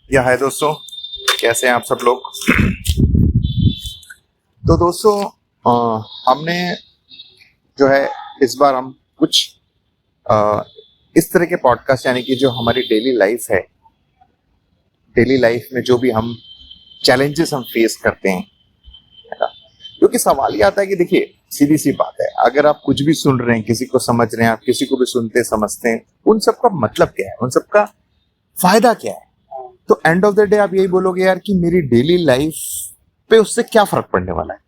या हाय दोस्तों, कैसे हैं आप सब लोग। तो दोस्तों हमने जो है इस बार हम कुछ अ, इस तरह के पॉडकास्ट यानी कि जो हमारी डेली लाइफ है, डेली लाइफ में जो भी हम चैलेंजेस हम फेस करते हैं, है ना। क्योंकि सवाल ये आता है कि देखिए, सीधी सी बात है, अगर आप कुछ भी सुन रहे हैं, किसी को समझ रहे हैं, आप किसी को भी सुनते समझते हैं, उन सबका मतलब क्या है, उन सबका फायदा क्या है। तो एंड ऑफ द डे आप यही बोलोगे यार कि मेरी डेली लाइफ पे उससे क्या फर्क पड़ने वाला है।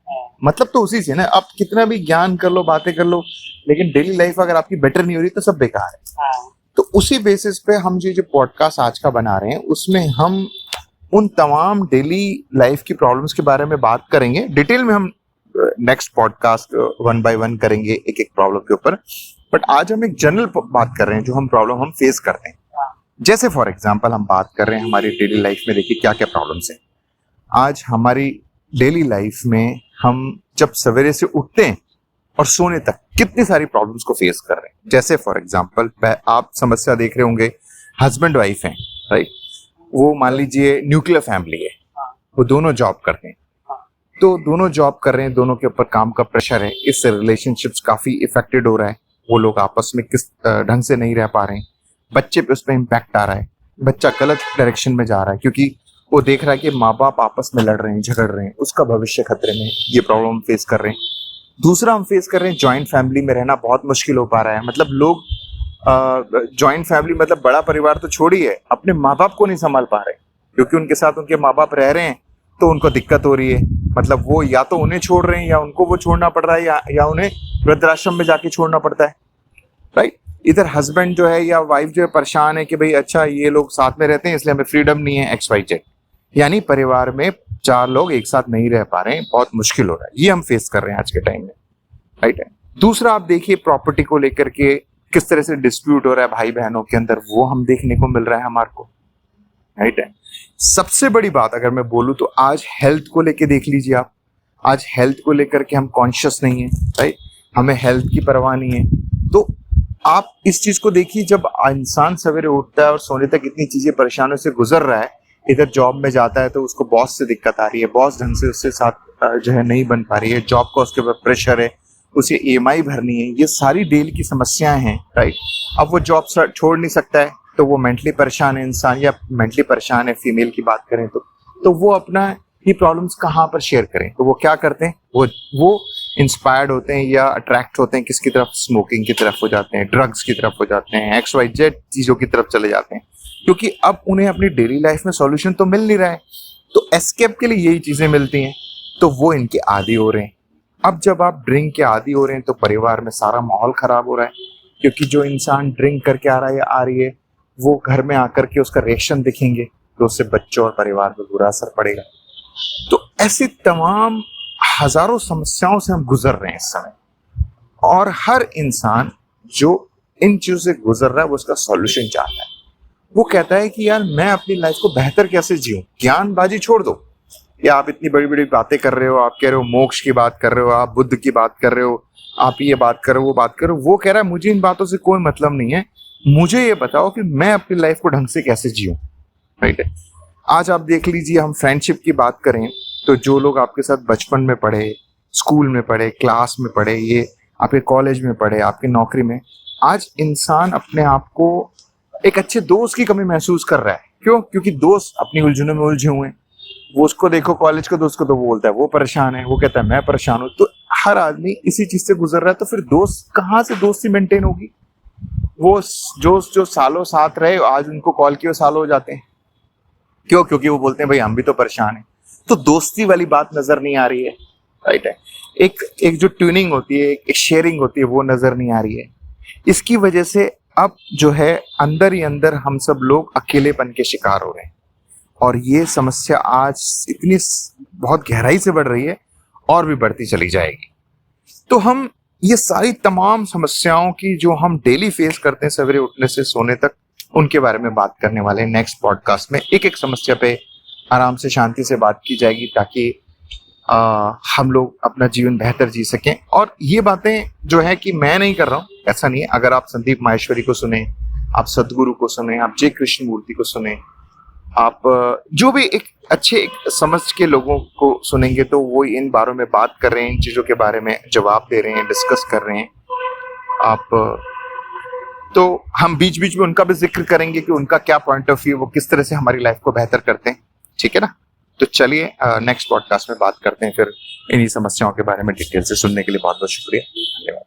मतलब तो उसी से ना, आप कितना भी ज्ञान कर लो, बातें कर लो, लेकिन डेली लाइफ अगर आपकी बेटर नहीं हो रही तो सब बेकार है। तो उसी बेसिस पे हम जो पॉडकास्ट आज का बना रहे हैं, उसमें हम उन तमाम डेली लाइफ की प्रॉब्लम्स के बारे में बात करेंगे। डिटेल में हम next podcast one by one करेंगे एक एक प्रॉब्लम के ऊपर, बट आज हम एक जनरल बात कर रहे हैं जो हम प्रॉब्लम हम फेस करते हैं। जैसे फॉर एग्जांपल हम बात कर रहे हैं हमारी डेली लाइफ में, देखिए क्या क्या प्रॉब्लम्स हैं। आज हमारी डेली लाइफ में हम जब सवेरे से उठते हैं और सोने तक कितनी सारी प्रॉब्लम्स को फेस कर रहे हैं। जैसे फॉर एग्जांपल आप समस्या देख रहे होंगे, हस्बैंड वाइफ हैं, राइट। वो मान लीजिए न्यूक्लियर फैमिली है, वो दोनों जॉब करते हैं, तो दोनों जॉब कर रहे हैं, दोनों के ऊपर काम का प्रेशर है, इससे रिलेशनशिप्स काफी इफेक्टेड हो रहा है। वो लोग आपस में किस ढंग से नहीं रह पा रहे हैं, बच्चे पे उसमें इम्पैक्ट आ रहा है, बच्चा गलत डायरेक्शन में जा रहा है क्योंकि वो देख रहा है कि माँ बाप आपस में लड़ रहे हैं, झगड़ रहे हैं, उसका भविष्य खतरे में। ये प्रॉब्लम हम फेस कर रहे हैं। दूसरा हम फेस कर रहे हैं, जॉइंट फैमिली में रहना बहुत मुश्किल हो पा रहा है। मतलब लोग जॉइंट फैमिली मतलब बड़ा परिवार तो छोड़िए, अपने माँ बाप को नहीं संभाल पा रहे क्योंकि उनके साथ उनके माँ बाप रह रहे हैं तो उनको दिक्कत हो रही है। मतलब वो या तो उन्हें छोड़ रहे हैं या उनको वो छोड़ना पड़ रहा है, या उन्हें वृद्धाश्रम में जाके छोड़ना पड़ता है, राइट। इधर हस्बैंड जो है या वाइफ जो है परेशान है कि भाई अच्छा ये लोग साथ में रहते हैं इसलिए हमें फ्रीडम नहीं है, XYZ। यानी परिवार में 4 लोग एक साथ नहीं रह पा रहे हैं, बहुत मुश्किल हो रहा है। ये हम फेस कर रहे हैं आज के टाइम में, राइट है। दूसरा आप देखिए, प्रॉपर्टी को लेकर के किस तरह से डिस्प्यूट हो रहा है भाई बहनों के अंदर, वो हम देखने को मिल रहा है हमारे को, राइट है। सबसे बड़ी बात अगर मैं बोलूं तो आज हेल्थ को लेके देख लीजिए आप, आज हेल्थ को लेकर के हम कॉन्शियस नहीं है, राइट। हमें हेल्थ की परवाह नहीं है। तो आप इस चीज को देखिए, जब इंसान सवेरे उठता है और सोने तक इतनी चीजें परेशानियों से गुजर रहा है, इधर जॉब में जाता है तो उसको बॉस से दिक्कत आ रही है, बॉस ढंग से उससे साथ जो है नहीं बन पा रही है, जॉब का उसके ऊपर प्रेशर है, उसे EMI भरनी है, ये सारी डेली की समस्याएं हैं, राइट। अब वो जॉब छोड़ नहीं सकता है तो वो मेंटली परेशान है इंसान, या मेंटली परेशान है फीमेल की बात करें तो वो अपना ये प्रॉब्लम्स कहाँ पर शेयर करें। तो वो क्या करते हैं, वो इंस्पायर्ड होते हैं या अट्रैक्ट होते हैं किसकी तरफ, स्मोकिंग की तरफ हो जाते हैं, ड्रग्स की तरफ हो जाते हैं, XYZ चीजों की तरफ चले जाते हैं, क्योंकि अब उन्हें अपनी डेली लाइफ में सॉल्यूशन तो मिल नहीं रहा है। तो एस्केप के लिए यही चीजें मिलती हैं, तो वो इनके आदी हो रहे हैं। अब जब आप ड्रिंक के आदी हो रहे हैं तो परिवार में सारा माहौल खराब हो रहा है, क्योंकि जो इंसान ड्रिंक करके आ रहा है या आ रही है, वो घर में आकर के उसका रिएक्शन दिखेंगे तो उससे बच्चों और परिवार पर बुरा असर पड़ेगा। तो ऐसी तमाम हजारों समस्याओं से हम गुजर रहे हैं इस समय, और हर इंसान जो इन चीजों से गुजर रहा है वो उसका सॉल्यूशन चाहता है। वो कहता है कि यार मैं अपनी लाइफ को बेहतर कैसे जीऊं, ज्ञानबाजी छोड़ दो, या आप इतनी बड़ी बड़ी बातें कर रहे हो, आप कह रहे हो मोक्ष की बात कर रहे हो, आप बुद्ध की बात कर रहे हो, आप ये बात कर रहे हो, वो बात कर रहे हो। वो कह रहा है मुझे इन बातों से कोई मतलब नहीं है, मुझे ये बताओ कि मैं अपनी लाइफ को ढंग से कैसे जीऊं, राइट है। आज आप देख लीजिए, हम फ्रेंडशिप की बात करें तो जो लोग आपके साथ बचपन में पढ़े, स्कूल में पढ़े, क्लास में पढ़े, ये आपके कॉलेज में पढ़े, आपकी नौकरी में, आज इंसान अपने आप को एक अच्छे दोस्त की कमी महसूस कर रहा है। क्यों? क्योंकि दोस्त अपनी उलझनों में उलझे हुए हैं। वो उसको देखो, कॉलेज के दोस्त को, तो वो बोलता है वो परेशान है, वो कहता है मैं परेशान हूँ। तो हर आदमी इसी चीज से गुजर रहा है, तो फिर दोस्त कहाँ से दोस्ती मेंटेन होगी। वो जो सालों साथ रहे, आज उनको कॉल किए सालों हो जाते हैं। क्यों? क्योंकि वो बोलते हैं भाई हम भी तो परेशान हैं। तो दोस्ती वाली बात नजर नहीं आ रही है, राइट है। एक जो ट्यूनिंग होती है, एक शेयरिंग होती है, वो नजर नहीं आ रही है। इसकी वजह से अब जो है अंदर ही अंदर हम सब लोग अकेलेपन के शिकार हो रहे हैं, और ये समस्या आज इतनी बहुत गहराई से बढ़ रही है और भी बढ़ती चली जाएगी। तो हम ये सारी तमाम समस्याओं की जो हम डेली फेस करते हैं सवेरे उठने से सोने तक, उनके बारे में बात करने वाले हैं नेक्स्ट पॉडकास्ट में। एक एक समस्या पे आराम से शांति से बात की जाएगी, ताकि हम लोग अपना जीवन बेहतर जी सकें। और ये बातें जो है कि मैं नहीं कर रहा हूँ, ऐसा नहीं है। अगर आप संदीप माहेश्वरी को सुने, आप सदगुरु को सुने, आप जे कृष्ण मूर्ति को सुने, आप जो भी एक अच्छे एक समझ के लोगों को सुनेंगे तो वो इन बारों में बात कर रहे हैं, इन चीज़ों के बारे में जवाब दे रहे हैं, डिस्कस कर रहे हैं। आप तो हम बीच-बीच में उनका भी ज़िक्र करेंगे कि उनका क्या पॉइंट ऑफ व्यू, वो किस तरह से हमारी लाइफ को बेहतर करते हैं। ठीक है ना? तो चलिए नेक्स्ट पॉडकास्ट में बात करते हैं फिर इन्हीं समस्याओं के बारे में डिटेल से। सुनने के लिए बहुत-बहुत शुक्रिया। धन्यवाद।